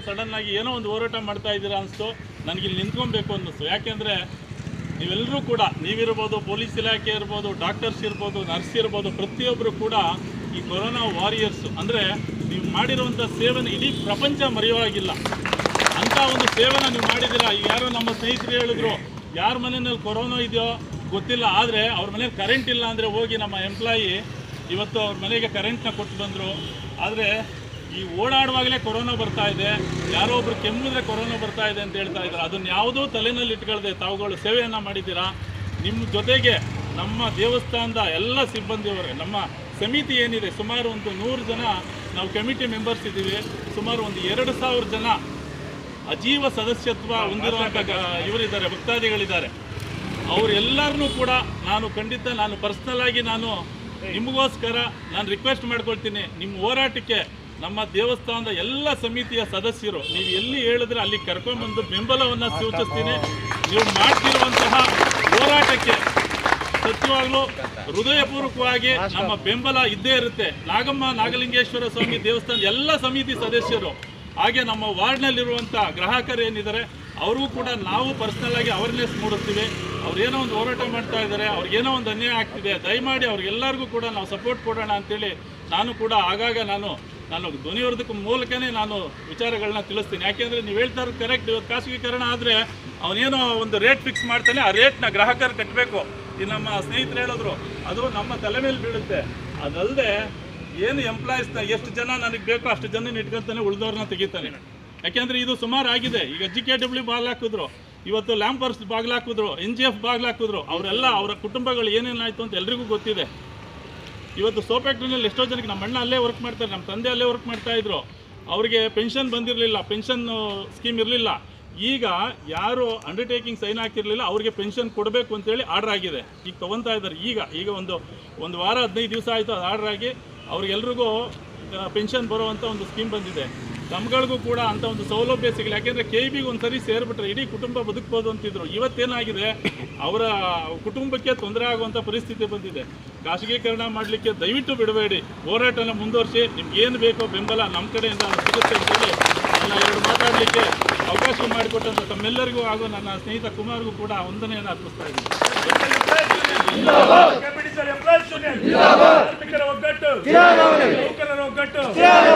Sudden ಆಗಿ ಏನೋ ಒಂದು ಹೋರಾಟ ಮಾಡ್ತಾ ಇದ್ದೀರಾ ಅನಿಸ್ತು. ನನಗೆ ಇಲ್ಲಿ ನಿಂತ್ಕೊಬೇಕು ಅನ್ನಿಸ್ತು. ಯಾಕೆಂದರೆ ನೀವೆಲ್ಲರೂ ಕೂಡ, ನೀವಿರ್ಬೋದು, ಪೊಲೀಸ್ ಇಲಾಖೆ ಇರ್ಬೋದು, ಡಾಕ್ಟರ್ಸ್ ಇರ್ಬೋದು, ನರ್ಸ್ ಇರ್ಬೋದು, ಪ್ರತಿಯೊಬ್ಬರು ಕೂಡ ಈ ಕೊರೋನಾ ವಾರಿಯರ್ಸು. ಅಂದರೆ ನೀವು ಮಾಡಿರುವಂಥ ಸೇವೆನ ಇಡೀ ಪ್ರಪಂಚ ಮರೆಯುವಾಗಿಲ್ಲ. ಅಂಥ ಒಂದು ಸೇವೆನ ನೀವು ಮಾಡಿದ್ದೀರಾ. ಈಗ ಯಾರೋ ನಮ್ಮ ಸ್ನೇಹಿತರು ಹೇಳಿದ್ರು, ಯಾರ ಮನೆಯಲ್ಲಿ ಕೊರೋನಾ ಇದೆಯೋ ಗೊತ್ತಿಲ್ಲ, ಆದರೆ ಅವ್ರ ಮನೇಲಿ ಕರೆಂಟ್ ಇಲ್ಲ ಅಂದರೆ ಹೋಗಿ ನಮ್ಮ ಎಂಪ್ಲಾಯಿ ಇವತ್ತು ಅವ್ರ ಮನೆಗೆ ಕರೆಂಟ್ನ ಕೊಟ್ಟು ಬಂದರು. ಆದರೆ ಈ ಓಡಾಡುವಾಗಲೇ ಕೊರೋನಾ ಬರ್ತಾ ಇದೆ, ಯಾರೋ ಒಬ್ರು ಕೆಮ್ಮಿದ್ರೆ ಕೊರೋನಾ ಬರ್ತಾ ಇದೆ ಅಂತ ಹೇಳ್ತಾ ಇದ್ದಾರೆ. ಅದನ್ನು ಯಾವುದೂ ತಲೆಯಲ್ಲಿ ಇಟ್ಕೊಳ್ಳದೆ ತಾವುಗಳು ಸೇವೆಯನ್ನು ಮಾಡಿದ್ದೀರಾ. ನಿಮ್ಮ ಜೊತೆಗೆ ನಮ್ಮ ದೇವಸ್ಥಾನದ ಎಲ್ಲ ಸಿಬ್ಬಂದಿಯವರೇ, ನಮ್ಮ ಸಮಿತಿ ಏನಿದೆ, ಸುಮಾರು ಒಂದು 100 ಜನ ನಾವು ಕಮಿಟಿ ಮೆಂಬರ್ಸ್ ಇದ್ದೀವಿ. ಸುಮಾರು ಒಂದು 2000 ಜನ ಅಜೀವ ಸದಸ್ಯತ್ವ ಹೊಂದಿರುವಂಥ ಇವರಿದ್ದಾರೆ, ಭಕ್ತಾದಿಗಳಿದ್ದಾರೆ. ಅವರೆಲ್ಲರನ್ನೂ ಕೂಡ ನಾನು ಪರ್ಸ್ನಲ್ ಆಗಿ ನಿಮಗೋಸ್ಕರ ನಾನು ರಿಕ್ವೆಸ್ಟ್ ಮಾಡ್ಕೊಳ್ತೀನಿ. ನಿಮ್ಮ ಹೋರಾಟಕ್ಕೆ ನಮ್ಮ ದೇವಸ್ಥಾನದ ಎಲ್ಲ ಸಮಿತಿಯ ಸದಸ್ಯರು ನೀವು ಎಲ್ಲಿ ಹೇಳಿದ್ರೆ ಅಲ್ಲಿ ಕರ್ಕೊಂಡ್ಬಂದು ಬೆಂಬಲವನ್ನು ಸೂಚಿಸ್ತೀನಿ. ನೀವು ಮಾಡ್ತಿರುವಂತಹ ಹೋರಾಟಕ್ಕೆ ಸತ್ಯವಾಗಲೂ ಹೃದಯಪೂರ್ವಕವಾಗಿ ನಮ್ಮ ಬೆಂಬಲ ಇದ್ದೇ ಇರುತ್ತೆ. ನಾಗಲಿಂಗೇಶ್ವರ ಸ್ವಾಮಿ ದೇವಸ್ಥಾನದ ಎಲ್ಲ ಸಮಿತಿ ಸದಸ್ಯರು, ಹಾಗೆ ನಮ್ಮ ವಾರ್ಡ್ನಲ್ಲಿರುವಂಥ ಗ್ರಾಹಕರು ಏನಿದ್ದಾರೆ ಅವ್ರಿಗೂ ಕೂಡ ನಾವು ಪರ್ಸ್ನಲ್ ಆಗಿ ಅವೇರ್ನೆಸ್ ಮೂಡಿಸ್ತೀವಿ. ಅವ್ರೇನೋ ಒಂದು ಹೋರಾಟ ಮಾಡ್ತಾ ಇದ್ದಾರೆ, ಅವ್ರಿಗೇನೋ ಒಂದು ಅನ್ಯಾಯ ಆಗ್ತಿದೆ, ದಯಮಾಡಿ ಅವ್ರಿಗೆಲ್ಲರಿಗೂ ಕೂಡ ನಾವು ಸಪೋರ್ಟ್ ಕೊಡೋಣ ಅಂತೇಳಿ ನಾನು ಕೂಡ ಆಗಾಗ ನಾನು ಧ್ವನಿವರ್ಧಕ ಮೂಲಕನೇ ನಾನು ವಿಚಾರಗಳನ್ನ ತಿಳಿಸ್ತೀನಿ. ಯಾಕೆಂದರೆ ನೀವು ಹೇಳ್ತಾ ಇರೋದು ಕರೆಕ್ಟ್. ಇವತ್ತು ಖಾಸಗೀಕರಣ ಆದರೆ ಅವನೇನೋ ಒಂದು ರೇಟ್ ಫಿಕ್ಸ್ ಮಾಡ್ತಾನೆ, ಆ ರೇಟ್ನ ಗ್ರಾಹಕರು ಕಟ್ಟಬೇಕು. ಈ ನಮ್ಮ ಸ್ನೇಹಿತರು ಹೇಳಿದ್ರು, ಅದು ನಮ್ಮ ತಲೆ ಮೇಲೆ ಬೀಳುತ್ತೆ. ಅದಲ್ಲದೆ ಏನು ಎಂಪ್ಲಾಯೀಸ್ನ ಎಷ್ಟು ಜನ ನನಗೆ ಬೇಕೋ ಅಷ್ಟು ಜನ ಇಟ್ಕೊಳ್ತಾನೆ, ಉಳಿದವ್ರನ್ನ ತೆಗಿತಾನೆ. ಯಾಕೆಂದರೆ ಇದು ಸುಮಾರು ಆಗಿದೆ. ಈಗ GKW ಬಾಗಿಲು ಹಾಕಿದ್ರು, ಇವತ್ತು ಲ್ಯಾಂಪರ್ಸ್ ಬಾಗಿಲು ಹಾಕಿದ್ರು, NGF ಬಾಗಿಲು ಹಾಕಿದ್ರು. ಅವರೆಲ್ಲ ಅವರ ಕುಟುಂಬಗಳು ಏನೇನಾಯಿತು ಅಂತ ಎಲ್ರಿಗೂ ಗೊತ್ತಿದೆ. ಇವತ್ತು ಸೋಪ್ ಫ್ಯಾಕ್ಟ್ರಿನಲ್ಲಿ ಎಷ್ಟೋ ಜನಕ್ಕೆ, ನಮ್ಮ ಅಣ್ಣ ಅಲ್ಲೇ ವರ್ಕ್ ಮಾಡ್ತಾರೆ, ನಮ್ಮ ತಂದೆ ಅಲ್ಲೇ ವರ್ಕ್ ಮಾಡ್ತಾಯಿದ್ರು, ಅವರಿಗೆ ಪೆನ್ಷನ್ ಬಂದಿರಲಿಲ್ಲ, ಪೆನ್ಷನ್ ಸ್ಕೀಮ್ ಇರಲಿಲ್ಲ. ಈಗ ಯಾರು ಅಂಡರ್ಟೇಕಿಂಗ್ ಸೈನ್ ಹಾಕಿರಲಿಲ್ಲ ಅವ್ರಿಗೆ ಪೆನ್ಷನ್ ಕೊಡಬೇಕು ಅಂತೇಳಿ ಆರ್ಡರ್ ಆಗಿದೆ. ಈಗ ತೊಗೊತಾ ಇದ್ದಾರೆ. ಈಗ ಒಂದು ವಾರ 15 ದಿವಸ ಆಯಿತು ಅದು ಆರ್ಡರ್ ಆಗಿ ಅವ್ರಿಗೆಲ್ರಿಗೂ ಪೆನ್ಷನ್ ಬರುವಂಥ ಒಂದು ಸ್ಕೀಮ್ ಬಂದಿದೆ. ನಮ್ಗಳಿಗೂ ಕೂಡ ಅಂಥ ಒಂದು ಸೌಲಭ್ಯ ಸಿಗಲಿ. ಯಾಕೆಂದರೆ KEBಗೆ ಒಂದು ಸರಿ ಸೇರಿಬಿಟ್ರೆ ಇಡೀ ಕುಟುಂಬ ಬದುಕ್ಬೋದು ಅಂತಿದ್ರು. ಇವತ್ತೇನಾಗಿದೆ, ಅವರ ಕುಟುಂಬಕ್ಕೆ ತೊಂದರೆ ಆಗುವಂಥ ಪರಿಸ್ಥಿತಿ ಬಂದಿದೆ. ಖಾಸಗೀಕರಣ ಮಾಡಲಿಕ್ಕೆ ದಯವಿಟ್ಟು ಬಿಡಬೇಡಿ, ಹೋರಾಟನ ಮುಂದುವರಿಸಿ. ನಿಮ್ಗೇನು ಬೇಕೋ ಬೆಂಬಲ ನಮ್ಮ ಕಡೆಯಿಂದ ಸಿಗುತ್ತೆ ಅಂತೇಳಿ ನನ್ನ 2 ಮಾತಾಡಲಿಕ್ಕೆ ಅವಕಾಶ ಮಾಡಿಕೊಟ್ಟಂಥ ತಮ್ಮೆಲ್ಲರಿಗೂ ಹಾಗೂ ನನ್ನ ಸ್ನೇಹಿತ ಕುಮಾರ್ಗೂ ಕೂಡ ವಂದನೆಯನ್ನು ಅರ್ಪಿಸ್ತಾ ಇದ್ದೀನಿ.